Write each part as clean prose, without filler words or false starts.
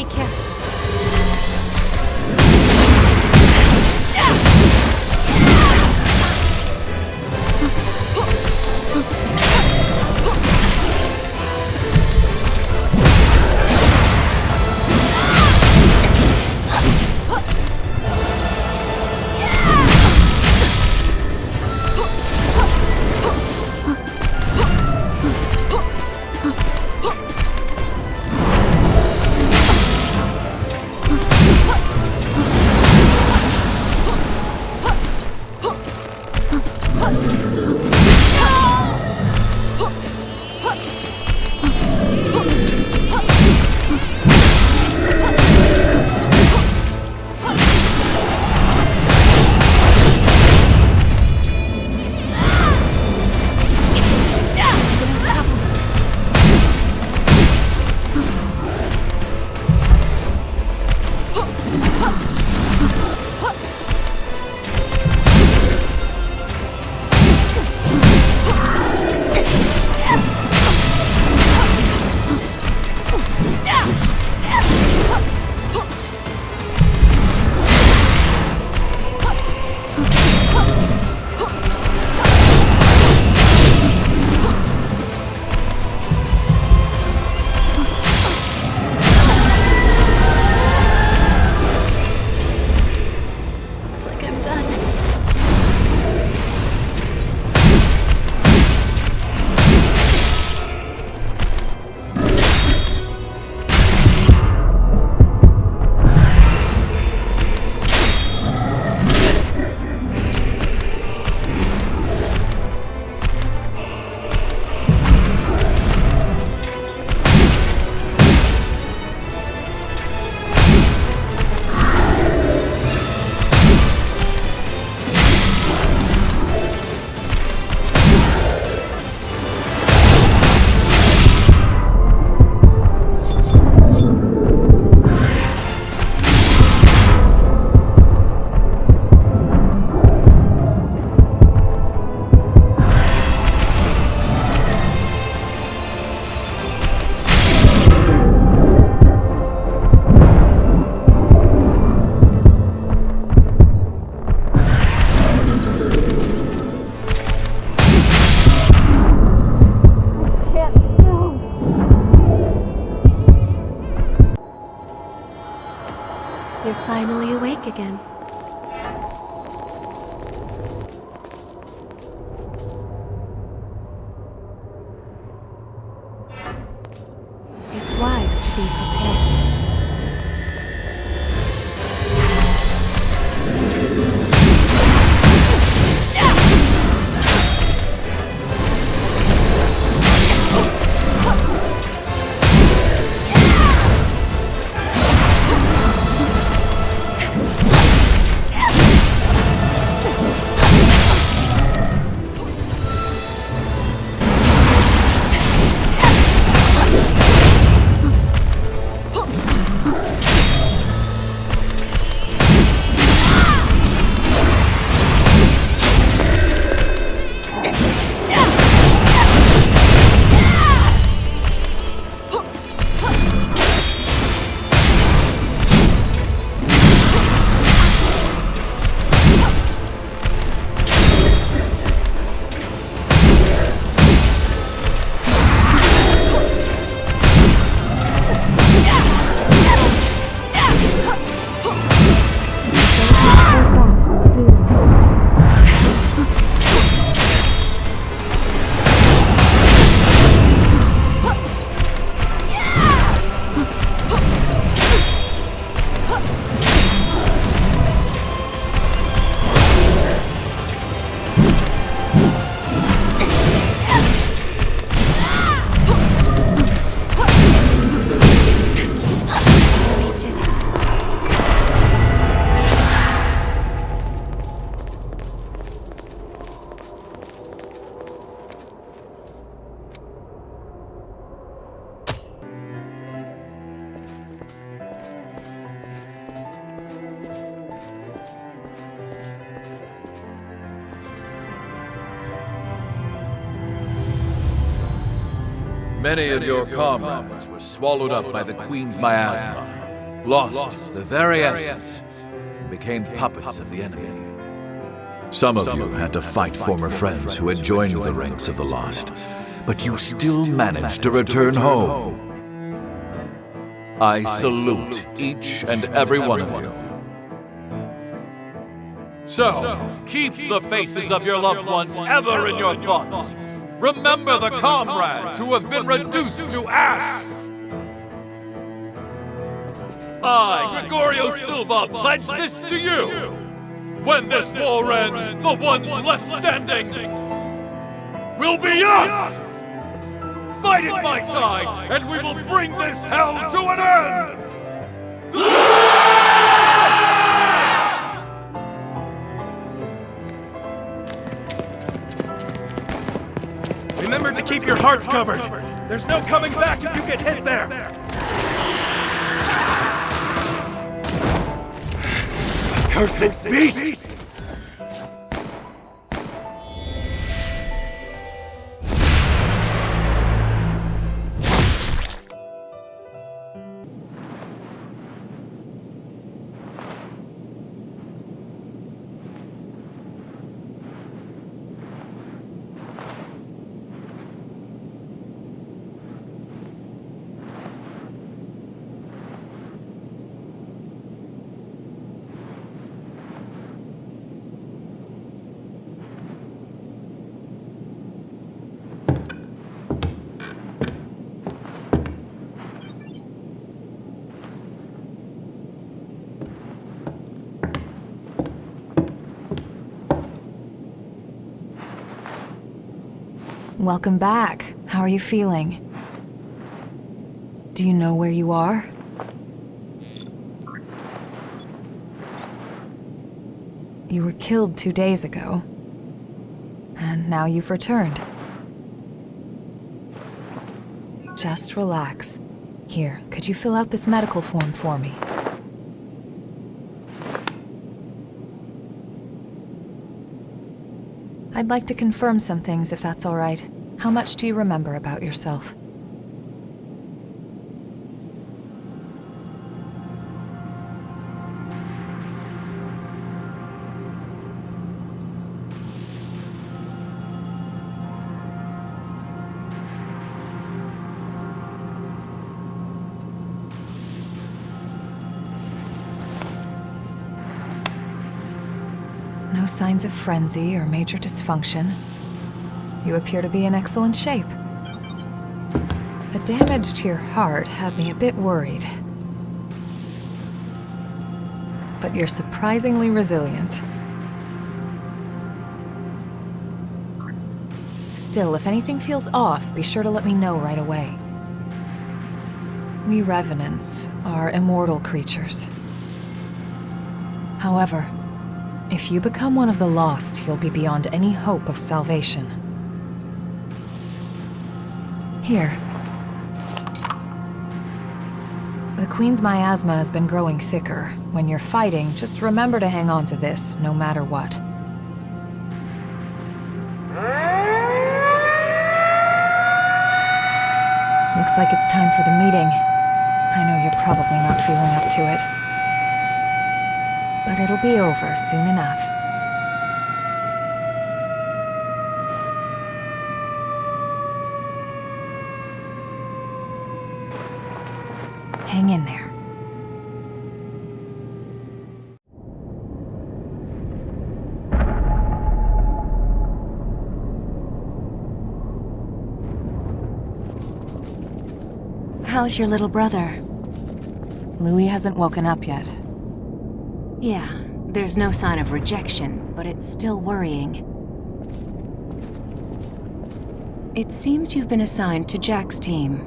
careful. You're finally awake again. It's wise to be prepared. Many of your comrades were swallowed up by the Queen's miasma. lost the very essence, and became puppets of the enemy. Some of you had to fight former friends who had joined the ranks of the lost, but you still managed to return home. I salute each and every one of you. So, keep the faces of your loved ones ever in your thoughts. Remember the comrades who have been reduced to ash. I, Gregorio Silva, pledge this to you. When this war ends, the ones left standing will be us! Fight at my side, and we will bring this hell to an end! Remember to keep your hearts covered. There's no coming back if you get hit there. Cursed beast! Welcome back. How are you feeling? Do you know where you are? You were killed 2 days ago. And now you've returned. Just relax. Here, could you fill out this medical form for me? I'd like to confirm some things if that's all right. How much do you remember about yourself? No signs of frenzy or major dysfunction. You appear to be in excellent shape. The damage to your heart had me a bit worried. But you're surprisingly resilient. Still, if anything feels off, be sure to let me know right away. We revenants are immortal creatures. However, if you become one of the lost, you'll be beyond any hope of salvation. Here. The Queen's miasma has been growing thicker. When you're fighting, just remember to hang on to this, no matter what. Looks like it's time for the meeting. I know you're probably not feeling up to it. But it'll be over soon enough. Hang in there. How's your little brother? Louis hasn't woken up yet. Yeah, there's no sign of rejection, but it's still worrying. It seems you've been assigned to Jack's team.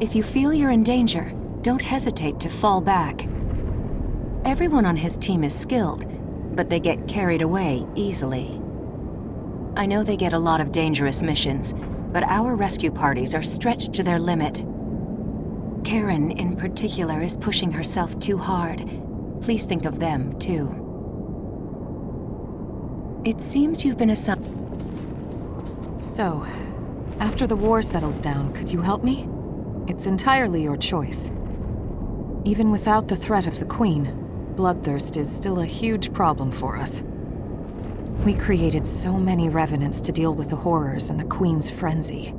If you feel you're in danger, don't hesitate to fall back. Everyone on his team is skilled, but they get carried away easily. I know they get a lot of dangerous missions, but our rescue parties are stretched to their limit. Karen, in particular, is pushing herself too hard. Please think of them, too. It seems you've been assigned... So, after the war settles down, could you help me? It's entirely your choice. Even without the threat of the Queen, bloodthirst is still a huge problem for us. We created so many revenants to deal with the horrors and the Queen's frenzy.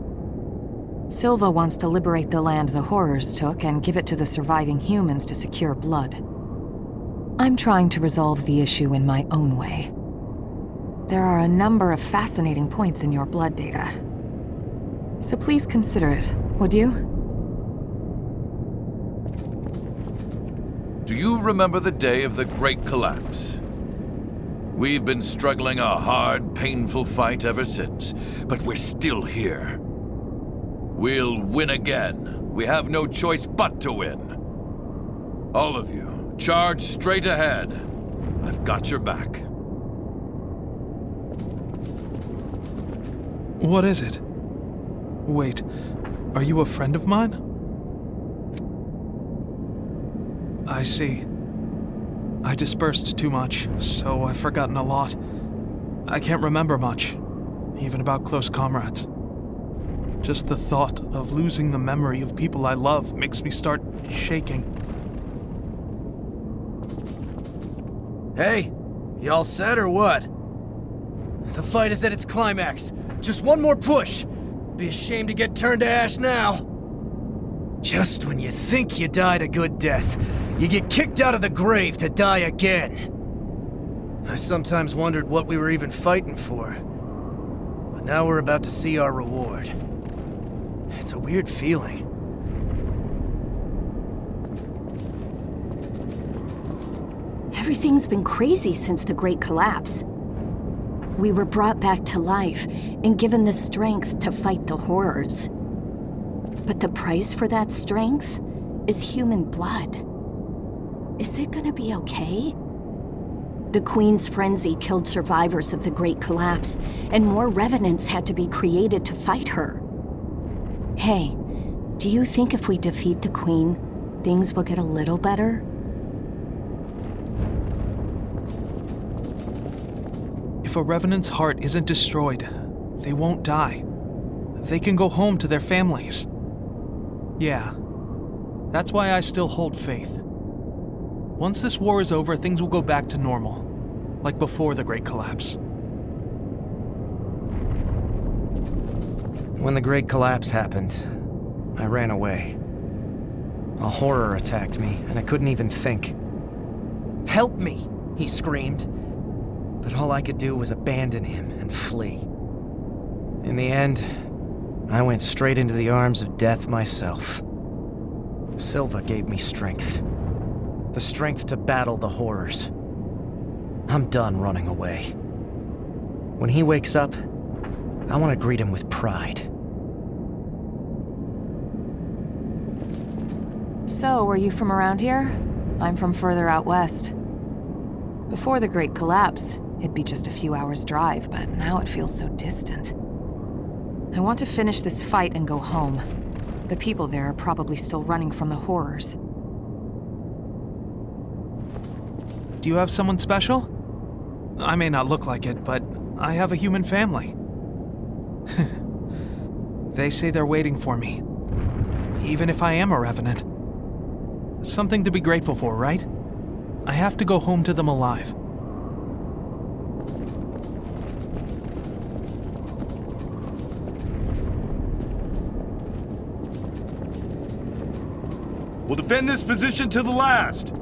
Silva wants to liberate the land the horrors took and give it to the surviving humans to secure blood. I'm trying to resolve the issue in my own way. There are a number of fascinating points in your blood data. So please consider it, would you? Do you remember the day of the Great Collapse? We've been struggling a hard, painful fight ever since, but we're still here. We'll win again. We have no choice but to win. All of you, charge straight ahead. I've got your back. What is it? Wait, are you a friend of mine? I see. I dispersed too much, so I've forgotten a lot. I can't remember much, even about close comrades. Just the thought of losing the memory of people I love makes me start shaking. Hey, y'all set or what? The fight is at its climax. Just one more push. Be a shame to get turned to ash now. Just when you think you died a good death, you get kicked out of the grave to die again. I sometimes wondered what we were even fighting for. But now we're about to see our reward. It's a weird feeling. Everything's been crazy since the Great Collapse. We were brought back to life and given the strength to fight the horrors. But the price for that strength is human blood. Is it gonna be okay? The Queen's frenzy killed survivors of the Great Collapse, and more revenants had to be created to fight her. Hey, do you think if we defeat the Queen, things will get a little better? If a Revenant's heart isn't destroyed, they won't die. They can go home to their families. Yeah, that's why I still hold faith. Once this war is over, things will go back to normal, like before the Great Collapse. When the Great Collapse happened, I ran away. A horror attacked me, and I couldn't even think. "Help me!" he screamed. But all I could do was abandon him and flee. In the end, I went straight into the arms of death myself. Silva gave me strength. The strength to battle the horrors. I'm done running away. When he wakes up, I want to greet him with pride. So, are you from around here? I'm from further out west. Before the Great Collapse, it'd be just a few hours' drive, but now it feels so distant. I want to finish this fight and go home. The people there are probably still running from the horrors. Do you have someone special? I may not look like it, but I have a human family. They say they're waiting for me. Even if I am a Revenant. Something to be grateful for, right? I have to go home to them alive. We'll defend this position to the last.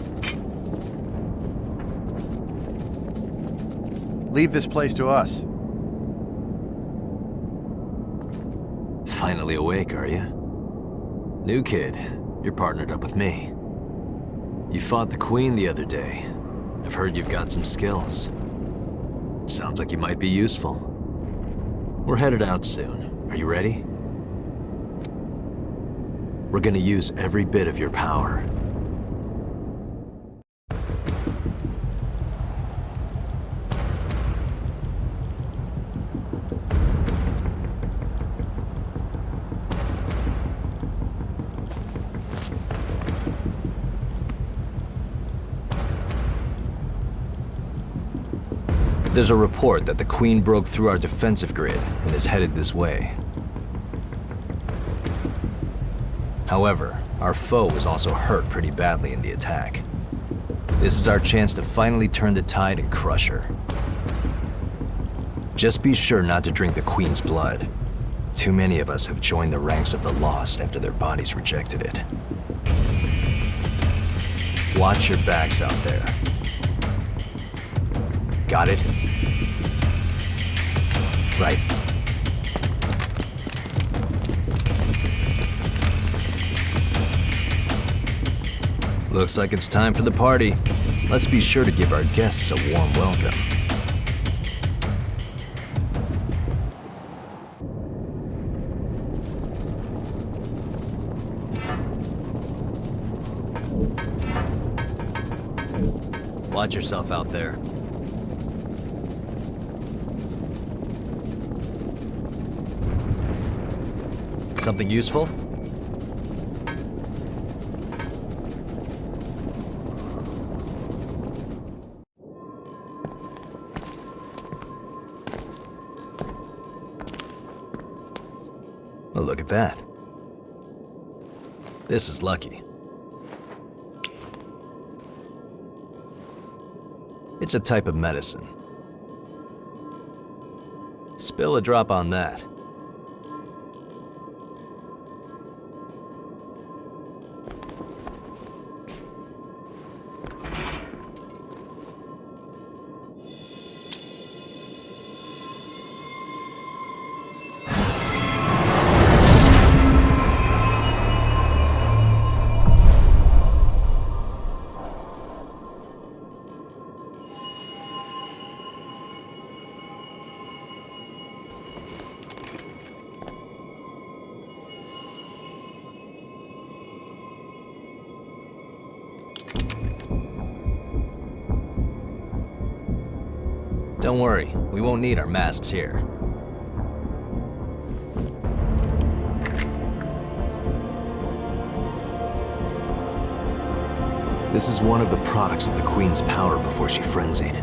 Leave this place to us. Finally awake, are you? New kid, you're partnered up with me. You fought the Queen the other day. I've heard you've got some skills. Sounds like you might be useful. We're headed out soon. Are you ready? We're gonna use every bit of your power. There's a report that the Queen broke through our defensive grid and is headed this way. However, Our foe was also hurt pretty badly in the attack. This is our chance to finally turn the tide and crush her. Just be sure not to drink the Queen's blood. Too many of us have joined the ranks of the lost after their bodies rejected it. Watch your backs out there. Got it? Right. Looks like it's time for the party. Let's be sure to give our guests a warm welcome. Watch yourself out there. Something useful? Well, look at that. This is lucky. It's a type of medicine. Spill a drop on that. Don't worry, we won't need our masks here. This is one of the products of the Queen's power before she frenzied.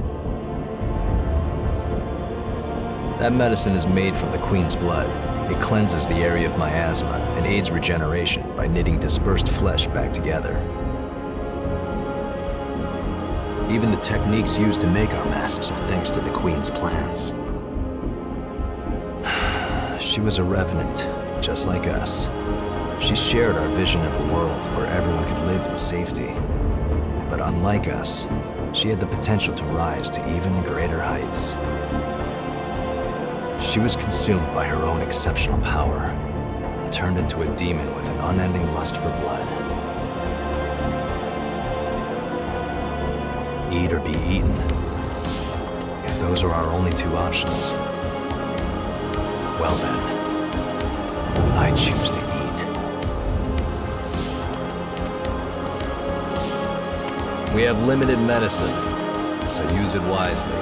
That medicine is made from the Queen's blood. It cleanses the area of miasma and aids regeneration by knitting dispersed flesh back together. Even the techniques used to make our masks are thanks to the Queen's plans. She was a revenant, just like us. She shared our vision of a world where everyone could live in safety. But unlike us, she had the potential to rise to even greater heights. She was consumed by her own exceptional power and turned into a demon with an unending lust for blood. Eat or be eaten. If those are our only two options, well then, I choose to eat. We have limited medicine, so use it wisely.